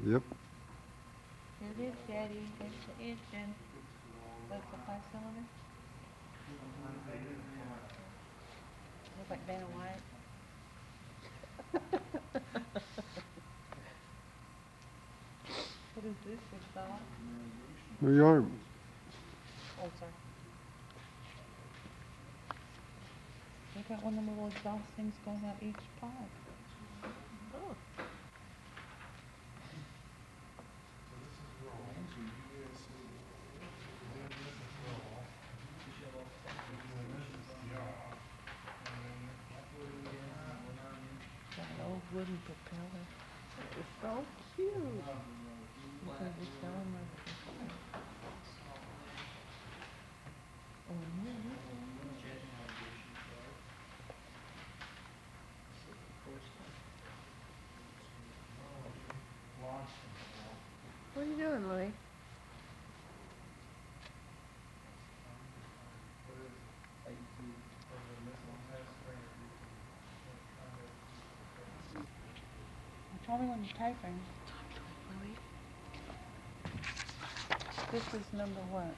Yep. Here it is, Daddy. There's the engine. That's a 5 cylinder. Looks like Dana White. What is this exhaust? New York. Oh, sorry. They got one of them little exhaust things going out each pod. Oh. Got an old wooden propeller. It's so cute. You can just tell them What are you doing, Louie? Tell me when you're typing. Louie? This is number what?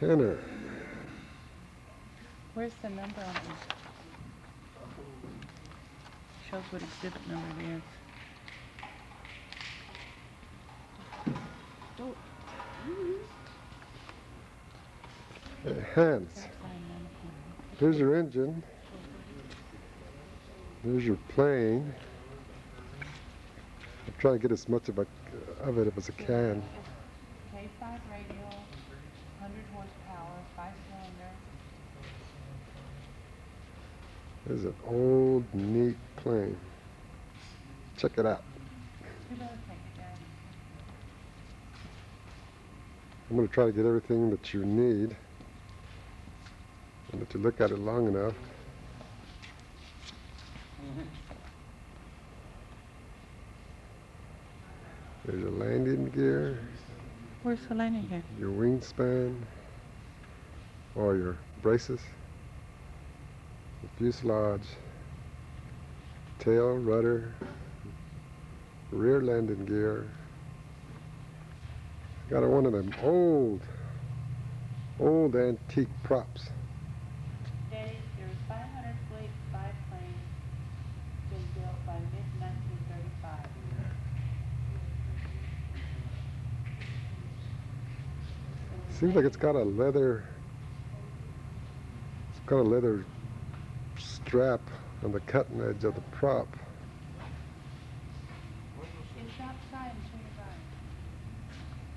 Kenner. Where's the number on it? Shows what exhibit number it is. Oh. Hey, hands. Here's your engine. Here's your plane. I'm trying to get as much of it as I can. K5 radial, 100 horsepower, 5 cylinder. There's an old, neat plane. Check it out. You better take it down. I'm going to try to get everything that you need. And if you look at it long enough. There's your landing gear, Where's the landing gear? your wingspan, or your braces, the fuselage, tail, rudder, rear landing gear. Got one of them old antique props. Daddy, there's 500 fleet biplanes been built by mid-1935. Seems like it's got a leather strap on the cutting edge of the prop. It's outside until you buy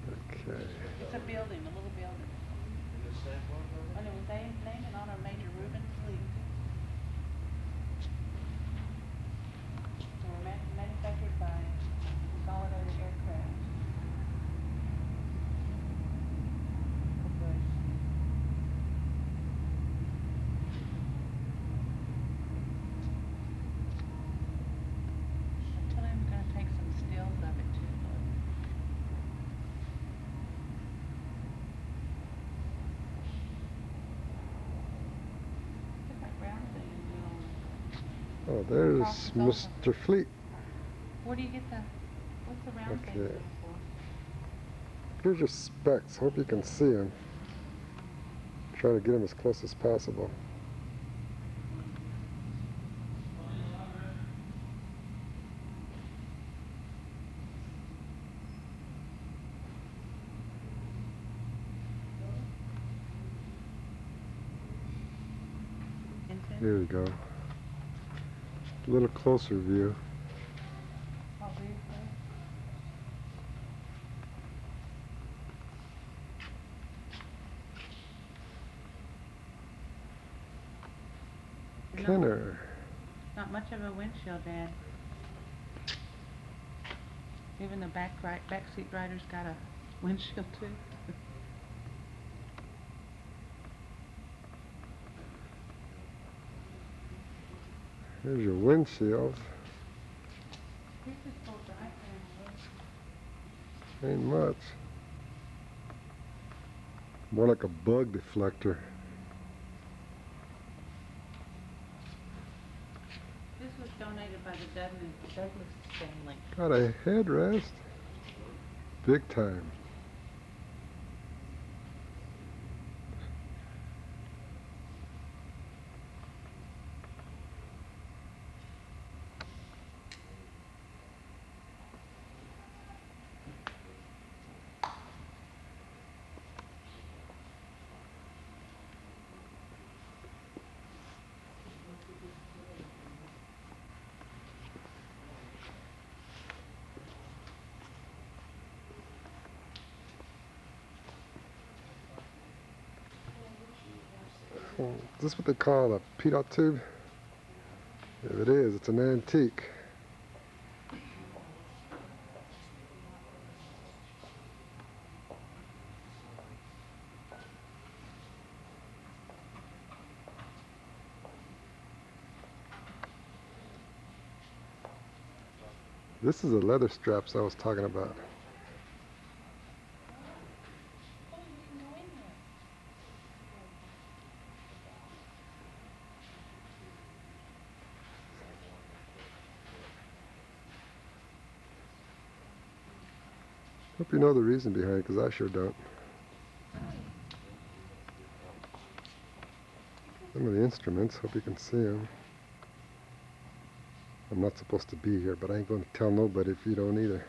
it. Okay. It's a building, a little building. And it was named in honor of Major Reuben Fleet. They were manufactured by Consolidated Aircraft. Corporation. I told him I'm gonna take some stills of it too. Look at that round thing, Oh, there's Cross is open. Mr. Fleet. Where do you get the, what's the round thing Okay. for? Here's your specs. Hope you can see them. Try to get them as close as possible. Here you go. A little closer view. How big is that? Kenner. Not much of a windshield, Dad. Even the back seat rider's got a windshield too. Here's your windshield. This is so bright, Ain't much. More like a bug deflector. This was donated by the Douglas family. Got a headrest. Big time. Is this what they call a peanut tube? If it is, it's an antique. This is the leather straps I was talking about. Hope you know the reason behind it, because I sure don't. Some of the instruments, hope you can see them. I'm not supposed to be here, but I ain't going to tell nobody if you don't either.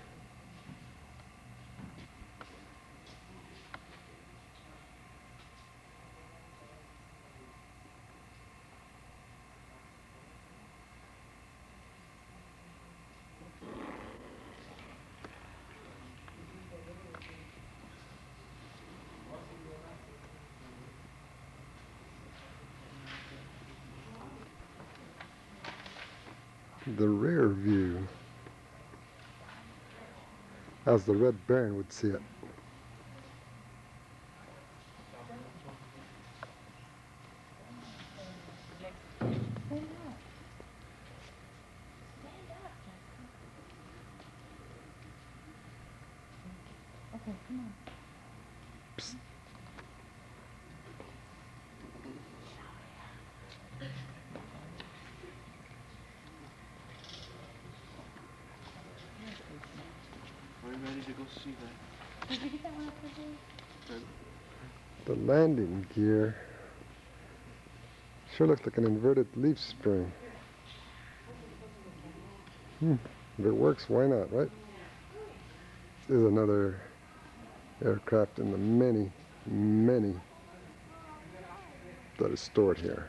The rear view, as the Red Baron would see it. Okay, come on. Psst. Are you ready to go see that? Did you get that one up there? The landing gear sure looks like an inverted leaf spring. If it works, why not, right? This is another aircraft in the many, many that is stored here.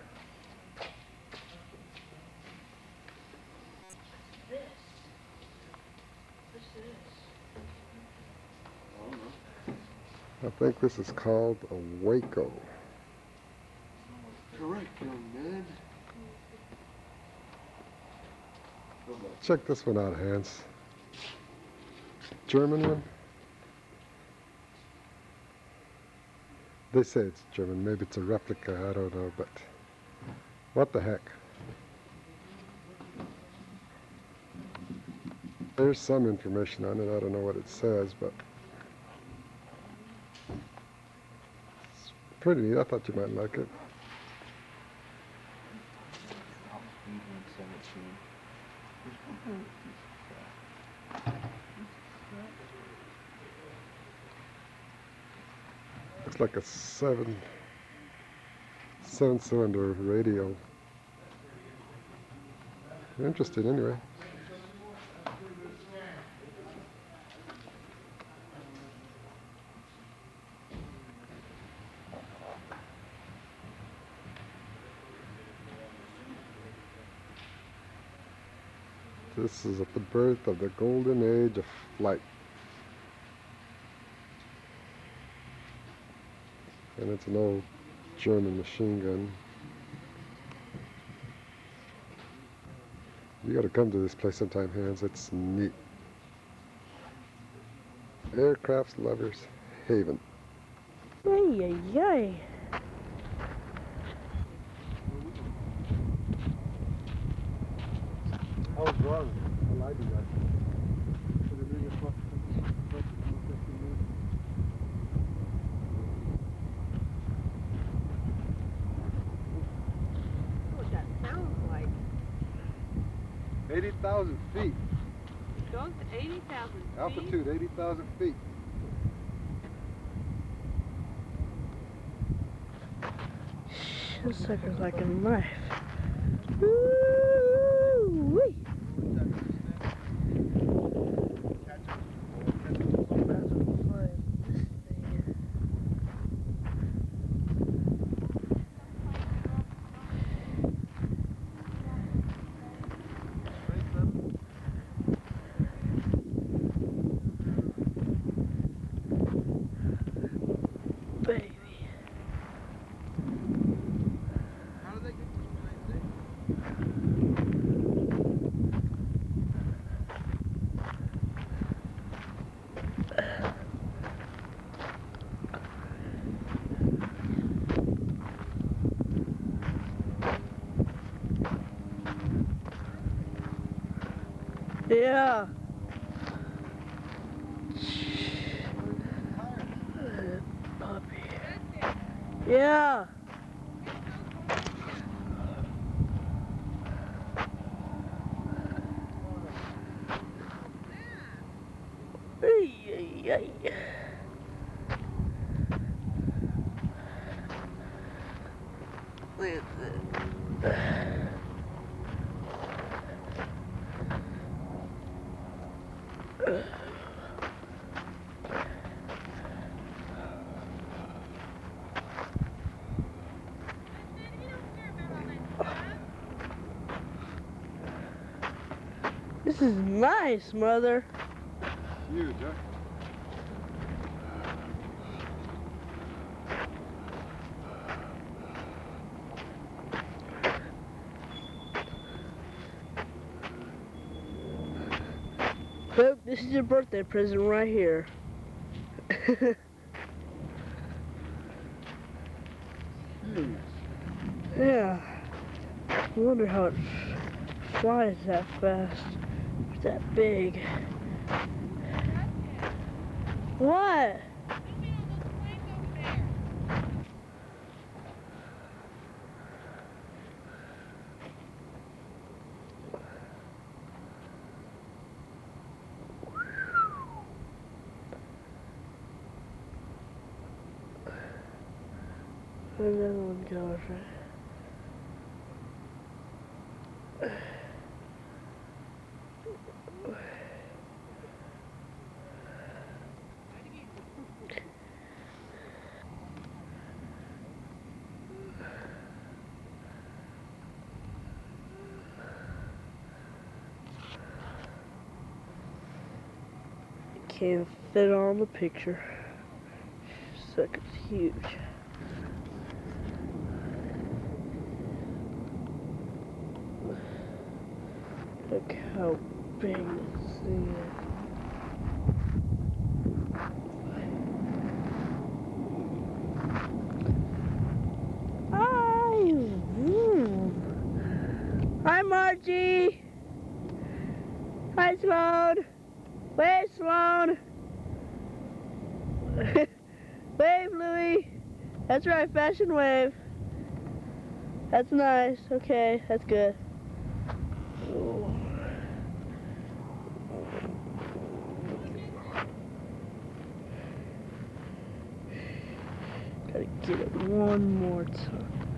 I think this is called a Waco. Correct, young man. Check this one out, Hans. German one? They say it's German. Maybe it's a replica. I don't know, but what the heck? There's some information on it. I don't know what it says, but it's pretty neat. I thought you might like it. Looks like a seven-cylinder radio. Interesting, anyway. This is at the birth of the golden age of flight. And it's an old German machine gun. You gotta come to this place sometime, Hans. It's neat. Aircraft Lovers Haven. Ay, ay, ay. I was wrong. I lied to you. 80,000 feet. It goes to 80,000 feet. Altitude, 80,000 feet. This sucker's like a knife. Woo-wee. Baby. How do they get this plane Yeah. Puppy. Yeah. Ay, ay, ay. Look at this. This is nice, mother. Huge, huh? Hope this is your birthday present right here. Huge. Yeah. I wonder how it flies that fast. It's that big. What? Another one goes right. Can't fit on the picture. Sucker's huge. Look how big this thing is. Hi, Margie. Hi, Sloan. Wave, Sloan. Wave, Louie. That's right, fashion wave. That's nice. Okay, that's good. Ooh. Gotta get it one more time.